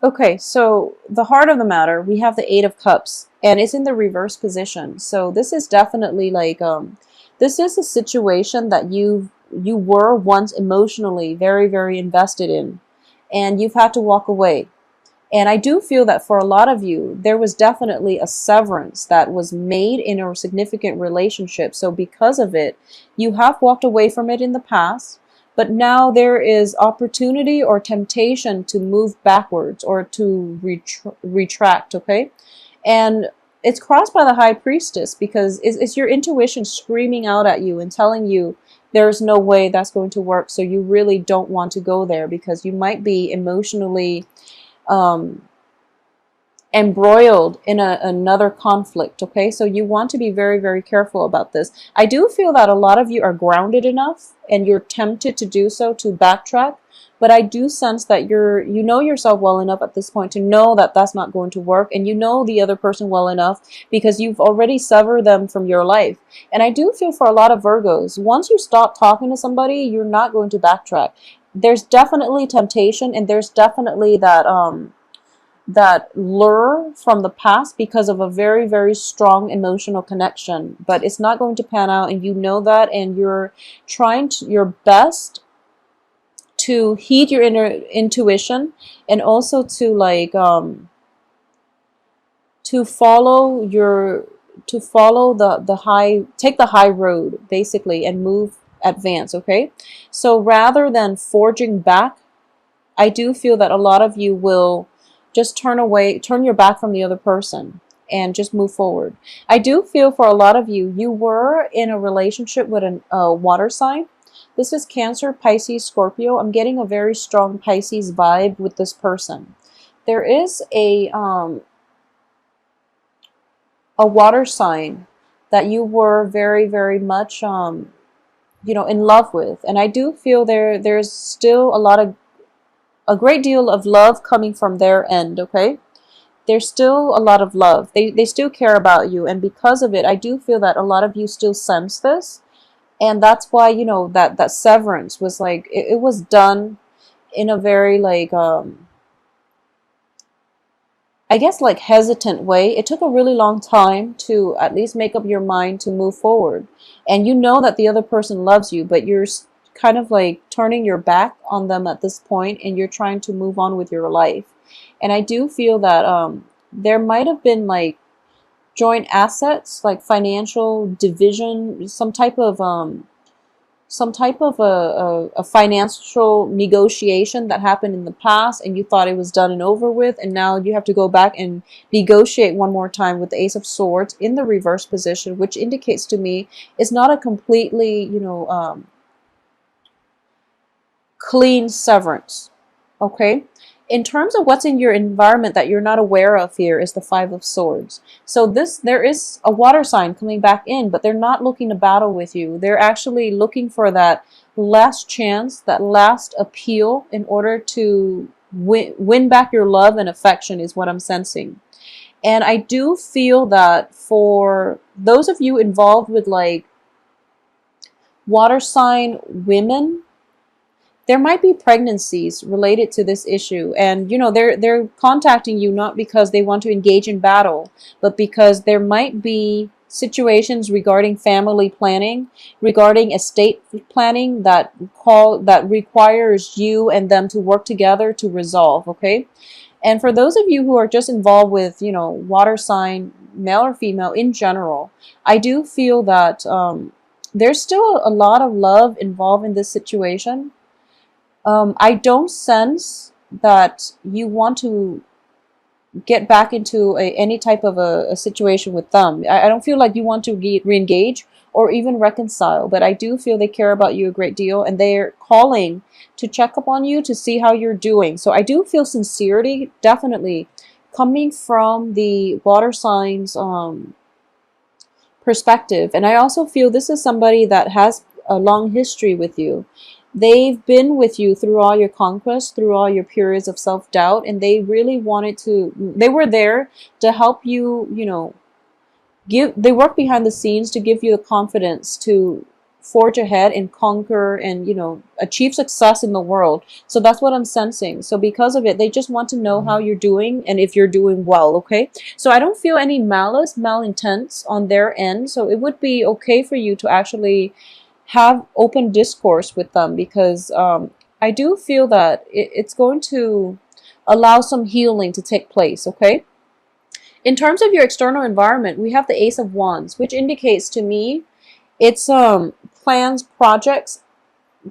Okay, so the heart of the matter, we have the Eight of Cups, and it's in the reverse position. So this is definitely like this is a situation that you were once emotionally very, very invested in, and you've had to walk away. And I do feel that for a lot of you, there was definitely a severance that was made in a significant relationship. So because of it, you have walked away from it in the past, but now there is opportunity or temptation to move backwards or to retract, okay? And it's crossed by the high priestess because it's your intuition screaming out at you and telling you there's no way that's going to work. So you really don't want to go there because you might be emotionally um, embroiled in another conflict. Okay, so you want to be very, very careful about this. I do feel that a lot of you are grounded enough and you're tempted to do so, to backtrack, but I do sense that you know yourself well enough at this point to know that that's not going to work, and you know the other person well enough because you've already severed them from your life. And I do feel for a lot of Virgos, once you stop talking to somebody, you're not going to backtrack. There's definitely temptation, and there's definitely that lure from the past because of a very, very strong emotional connection, but it's not going to pan out, and you know that, and you're trying your best to heed your inner intuition, and also to like to follow your to follow the high, take the high road basically, and move, advance. Okay, so rather than forging back, I do feel that a lot of you will just turn away, turn your back from the other person and just move forward. I do feel for a lot of you, you were in a relationship with a water sign. This is Cancer, Pisces, Scorpio. I'm getting a very strong Pisces vibe with this person. There is a water sign that you were very, very much in love with, and I do feel there's still a great deal of love coming from their end. Okay, there's still a lot of love. They still care about you, and because of it, I do feel that a lot of you still sense this, and that's why that severance was like it was done in a very like I guess like hesitant way. It took a really long time to at least make up your mind to move forward. And you know that the other person loves you, but you're kind of like turning your back on them at this point, and you're trying to move on with your life. And I do feel that there might have been like joint assets, like financial division, some type of a financial negotiation that happened in the past, and you thought it was done and over with, and now you have to go back and negotiate one more time with the Ace of Swords in the reverse position, which indicates to me it's not a completely clean severance. Okay, in terms of what's in your environment that you're not aware of, here is the Five of Swords. So there is a water sign coming back in, but they're not looking to battle with you. They're actually looking for that last chance, that last appeal, in order to win back your love and affection, is what I'm sensing. And I do feel that for those of you involved with like water sign women, there might be pregnancies related to this issue, and they're contacting you not because they want to engage in battle, but because there might be situations regarding family planning, regarding estate planning, that requires you and them to work together to resolve. Okay, and for those of you who are just involved with water sign, male or female in general, I do feel that there's still a lot of love involved in this situation. I don't sense that you want to get back into any type of a situation with them. I don't feel like you want to re-engage or even reconcile, but I do feel they care about you a great deal, and they're calling to check up on you to see how you're doing. So I do feel sincerity definitely coming from the water signs perspective. And I also feel this is somebody that has a long history with you. They've been with you through all your conquests, through all your periods of self-doubt, and they really they were there to help you, they work behind the scenes to give you the confidence to forge ahead and conquer and, you know, achieve success in the world. So that's what I'm sensing. So because of it, they just want to know how you're doing and if you're doing well, okay? So I don't feel any malice, malintents on their end. So it would be okay for you to actually have open discourse with them, because I do feel that it's going to allow some healing to take place, okay? In terms of your external environment, we have the Ace of Wands, which indicates to me it's plans, projects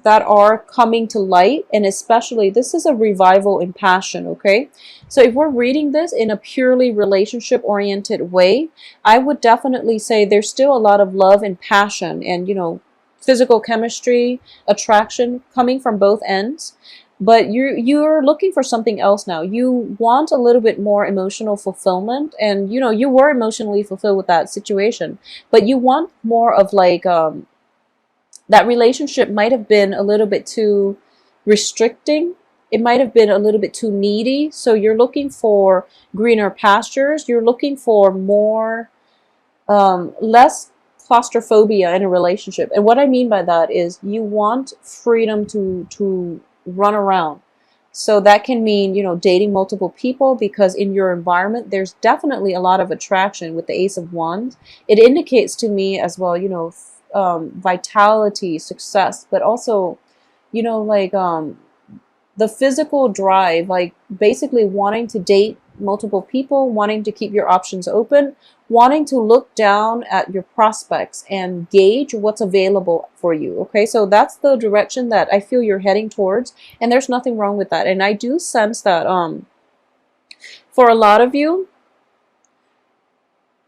that are coming to light, and especially this is a revival in passion, okay? So if we're reading this in a purely relationship oriented way, I would definitely say there's still a lot of love and passion and, you know, physical chemistry, attraction coming from both ends. But you're looking for something else now. You want a little bit more emotional fulfillment, and you know, you were emotionally fulfilled with that situation, but you want more of like that relationship might have been a little bit too restricting. It might have been a little bit too needy. So you're looking for greener pastures. You're looking for more, less claustrophobia in a relationship. And what I mean by that is you want freedom to run around. So that can mean, you know, dating multiple people, because in your environment, there's definitely a lot of attraction with the Ace of Wands. It indicates to me as well, you know, vitality, success, but also, you know, like the physical drive, like basically wanting to date multiple people, wanting to keep your options open, wanting to look down at your prospects and gauge what's available for you. Okay, so that's the direction that I feel you're heading towards, and there's nothing wrong with that. And I do sense that for a lot of you,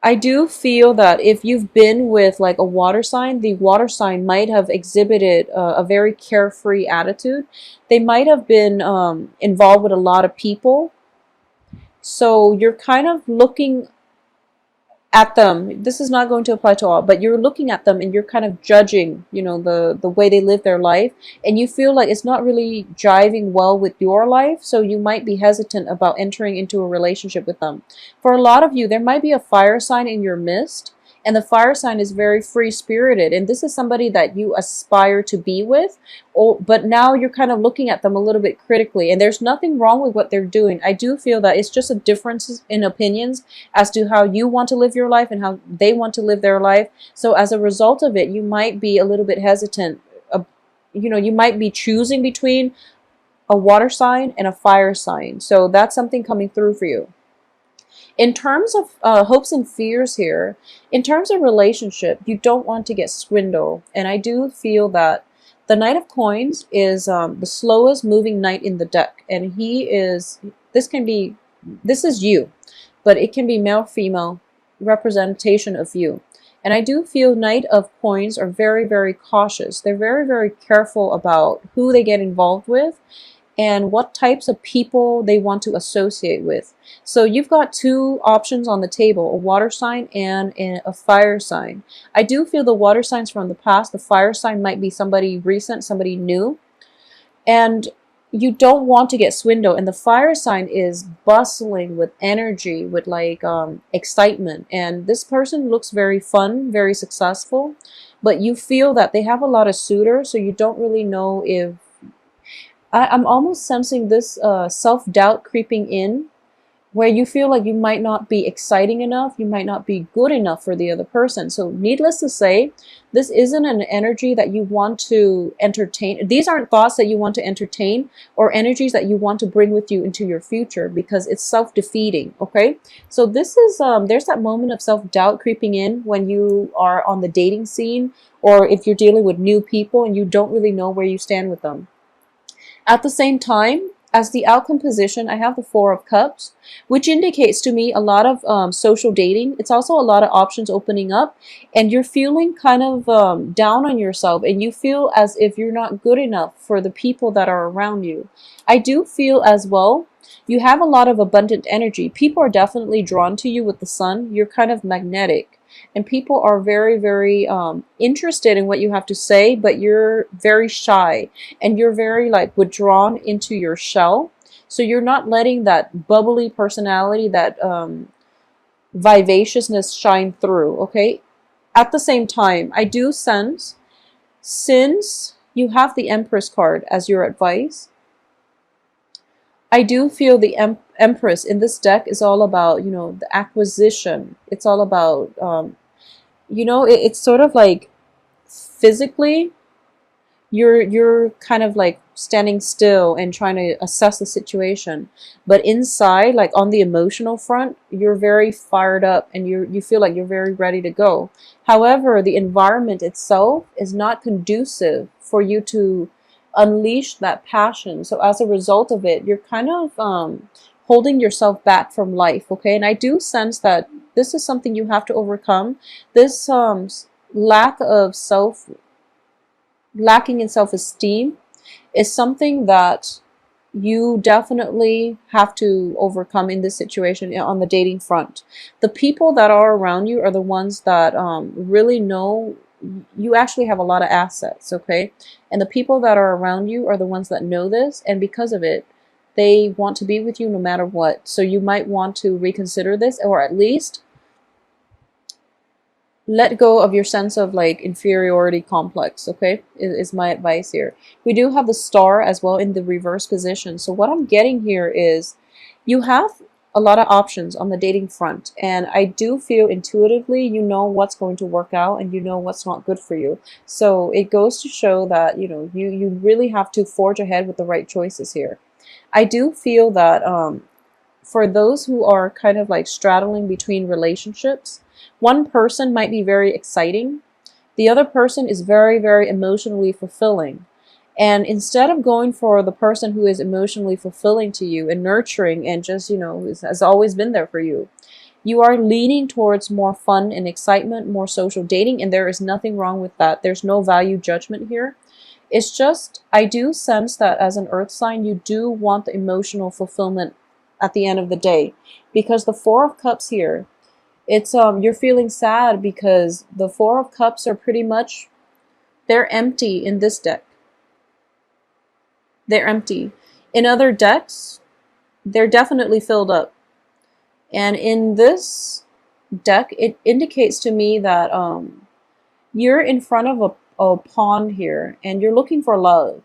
I do feel that if you've been with like a water sign, the water sign might have exhibited a very carefree attitude. They might have been involved with a lot of people. So you're kind of looking at them. This is not going to apply to all, but you're looking at them and you're kind of judging, you know, the way they live their life, and you feel like it's not really jiving well with your life, so you might be hesitant about entering into a relationship with them. For a lot of you, there might be a fire sign in your midst, and the fire sign is very free-spirited, and this is somebody that you aspire to be with, but now you're kind of looking at them a little bit critically, and there's nothing wrong with what they're doing. I do feel that it's just a difference in opinions as to how you want to live your life and how they want to live their life. So as a result of it, you might be a little bit hesitant. You know, you might be choosing between a water sign and a fire sign. So that's something coming through for you. In terms of hopes and fears here, in terms of relationship, you don't want to get swindled. And I do feel that the Knight of Coins is the slowest moving knight in the deck. And this is you, but it can be male, female representation of you. And I do feel Knight of Coins are very, very cautious. They're very, very careful about who they get involved with and what types of people they want to associate with. So you've got two options on the table, a water sign and a fire sign. I do feel the water signs from the past, the fire sign might be somebody recent, somebody new. And you don't want to get swindled. And the fire sign is bustling with energy, with like excitement. And this person looks very fun, very successful. But you feel that they have a lot of suitors, so you don't really know if I'm almost sensing this self-doubt creeping in, where you feel like you might not be exciting enough, you might not be good enough for the other person. So needless to say, this isn't an energy that you want to entertain. These aren't thoughts that you want to entertain or energies that you want to bring with you into your future, because it's self-defeating, okay? So this is, there's that moment of self-doubt creeping in when you are on the dating scene, or if you're dealing with new people and you don't really know where you stand with them. At the same time, as the outcome position, I have the Four of Cups, which indicates to me a lot of social dating. It's also a lot of options opening up, and you're feeling kind of down on yourself, and you feel as if you're not good enough for the people that are around you. I do feel as well, you have a lot of abundant energy. People are definitely drawn to you with the sun. You're kind of magnetic. And people are very, very interested in what you have to say, but you're very shy and you're very like withdrawn into your shell. So you're not letting that bubbly personality, that vivaciousness shine through, okay? At the same time, I do sense Since you have the Empress card as your advice, I do feel the Empress in this deck is all about, you know, the acquisition. It's all about, you know, it's sort of like physically you're kind of like standing still and trying to assess the situation, but inside, like on the emotional front, you're very fired up and you feel like you're very ready to go. However, the environment itself is not conducive for you to unleash that passion. So as a result of it, you're kind of holding yourself back from life. Okay, and I do sense that this is something you have to overcome. This lack of lacking in self-esteem is something that you definitely have to overcome in this situation on the dating front. The people that are around you are the ones that really know you actually have a lot of assets, okay? And the people that are around you are the ones that know this, and because of it, they want to be with you no matter what. So you might want to reconsider this, or at least let go of your sense of like inferiority complex, okay, is my advice here. We do have the Star as well in the reverse position. So what I'm getting here is you have a lot of options on the dating front, and I do feel intuitively you know what's going to work out and you know what's not good for you. So it goes to show that, you know, you really have to forge ahead with the right choices here. I do feel that for those who are kind of like straddling between relationships, one person might be very exciting. The other person is very, very emotionally fulfilling. And instead of going for the person who is emotionally fulfilling to you and nurturing and just, you know, has always been there for you, you are leaning towards more fun and excitement, more social dating, and there is nothing wrong with that. There's no value judgment here. It's just, I do sense that as an earth sign, you do want the emotional fulfillment at the end of the day. Because the Four of Cups here, it's you're feeling sad because the Four of Cups are pretty much, they're empty in this deck. They're empty. In other decks, they're definitely filled up. And in this deck, it indicates to me that you're in front of a pond here and you're looking for love.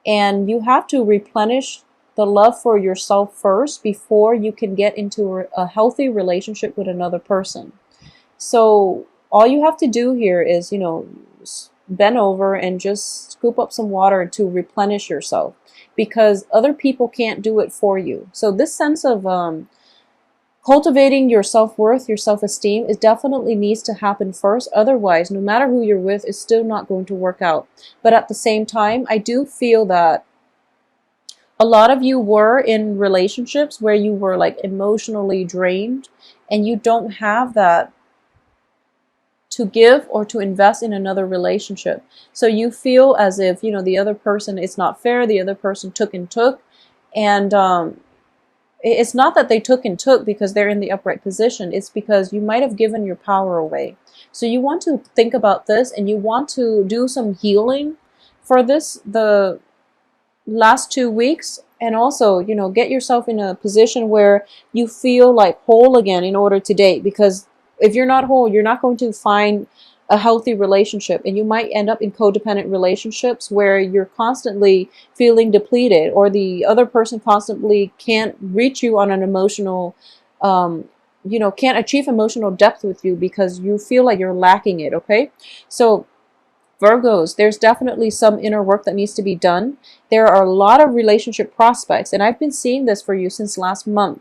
And you have to replenish the love for yourself first before you can get into a healthy relationship with another person. So all you have to do here is, you know, bend over and just scoop up some water to replenish yourself, because other people can't do it for you. So this sense of cultivating your self-worth, your self-esteem, it definitely needs to happen first. Otherwise, no matter who you're with, it's still not going to work out. But at the same time, I do feel that a lot of you were in relationships where you were like emotionally drained and you don't have that to give or to invest in another relationship. So you feel as if, you know, the other person, it's not fair, the other person took and took. And it's not that they took and took because they're in the upright position. It's because you might have given your power away. So you want to think about this and you want to do some healing for this, the last 2 weeks, and also, you know, get yourself in a position where you feel like whole again in order to date, because if you're not whole, you're not going to find a healthy relationship, and you might end up in codependent relationships where you're constantly feeling depleted, or the other person constantly can't reach you on an emotional you know, can't achieve emotional depth with you because you feel like you're lacking it. Okay, so Virgos, there's definitely some inner work that needs to be done. There are a lot of relationship prospects, and I've been seeing this for you since last month,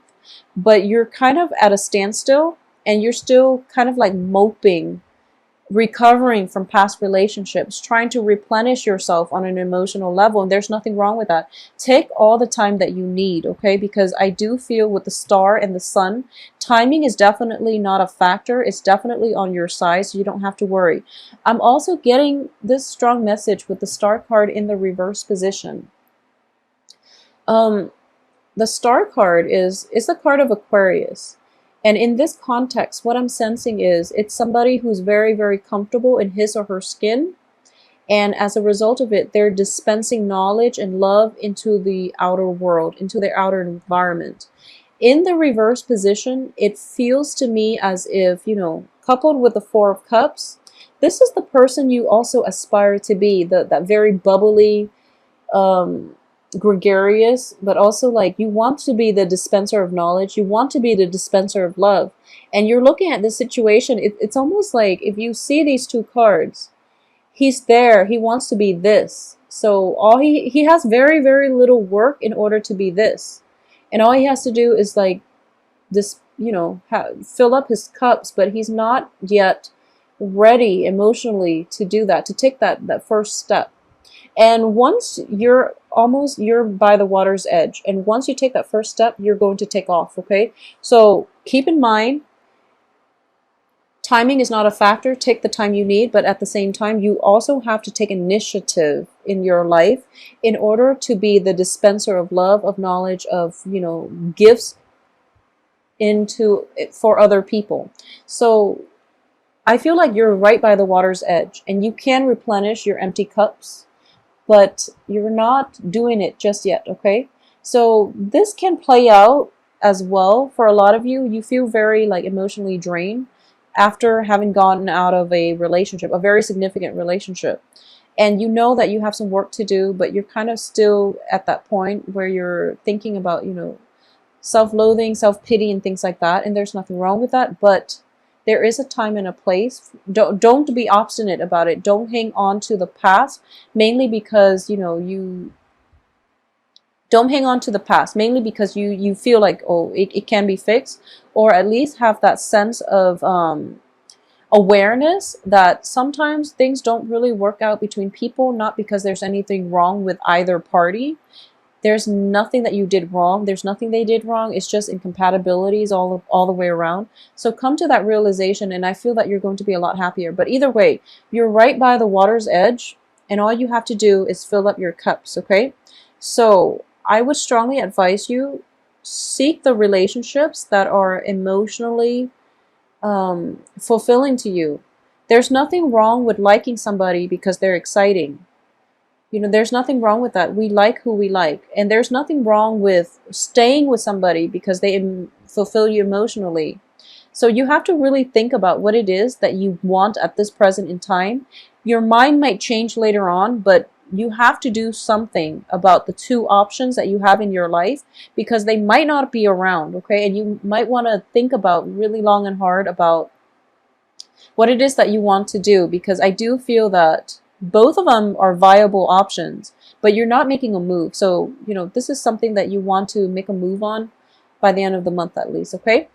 but you're kind of at a standstill and you're still kind of like moping, recovering from past relationships, trying to replenish yourself on an emotional level, and there's nothing wrong with that. Take all the time that you need, okay? Because I do feel with the Star and the Sun, timing is definitely not a factor. It's definitely on your side, so you don't have to worry. I'm also getting this strong message with the Star card in the reverse position. The Star card is the card of Aquarius. And in this context, what I'm sensing is it's somebody who's very, very comfortable in his or her skin. And as a result of it, they're dispensing knowledge and love into the outer world, into their outer environment. In the reverse position, it feels to me as if, you know, coupled with the Four of Cups, This is the person you also aspire to be, that very bubbly, um, gregarious, but also like you want to be the dispenser of knowledge. You want to be the dispenser of love. And you're looking at this situation. It's almost like if you see these two cards, he's there. He wants to be this. So all he has very, very little work in order to be this. And all he has to do is like this, fill up his cups, but he's not yet ready emotionally to do that, to take that first step. And once you're by the water's edge, and once you take that first step, you're going to take off, okay? So keep in mind, timing is not a factor. Take the time you need, but at the same time, you also have to take initiative in your life in order to be the dispenser of love, of knowledge, of, gifts for other people. So I feel like you're right by the water's edge, and you can replenish your empty cups, but you're not doing it just yet, okay? So this can play out as well for a lot of you. You feel very like emotionally drained after having gotten out of a relationship, a very significant relationship. And you know that you have some work to do, but you're kind of still at that point where you're thinking about, self-loathing, self-pity, and things like that. And there's nothing wrong with that, but there is a time and a place. Don't be obstinate about it. Don't hang on to the past, mainly because, you don't hang on to the past, mainly because you feel like, oh, it can be fixed, or at least have that sense of awareness that sometimes things don't really work out between people, not because there's anything wrong with either party. There's nothing that you did wrong. There's nothing they did wrong. It's just incompatibilities all the way around. So come to that realization, and I feel that you're going to be a lot happier. But either way, you're right by the water's edge, and all you have to do is fill up your cups, okay? So I would strongly advise you, seek the relationships that are emotionally fulfilling to you. There's nothing wrong with liking somebody because they're exciting. There's nothing wrong with that. We like who we like. And there's nothing wrong with staying with somebody because they fulfill you emotionally. So you have to really think about what it is that you want at this present in time. Your mind might change later on, but you have to do something about the two options that you have in your life, because they might not be around, okay? And you might want to think about really long and hard about what it is that you want to do, because I do feel that both of them are viable options, but you're not making a move. So, this is something that you want to make a move on by the end of the month at least, okay?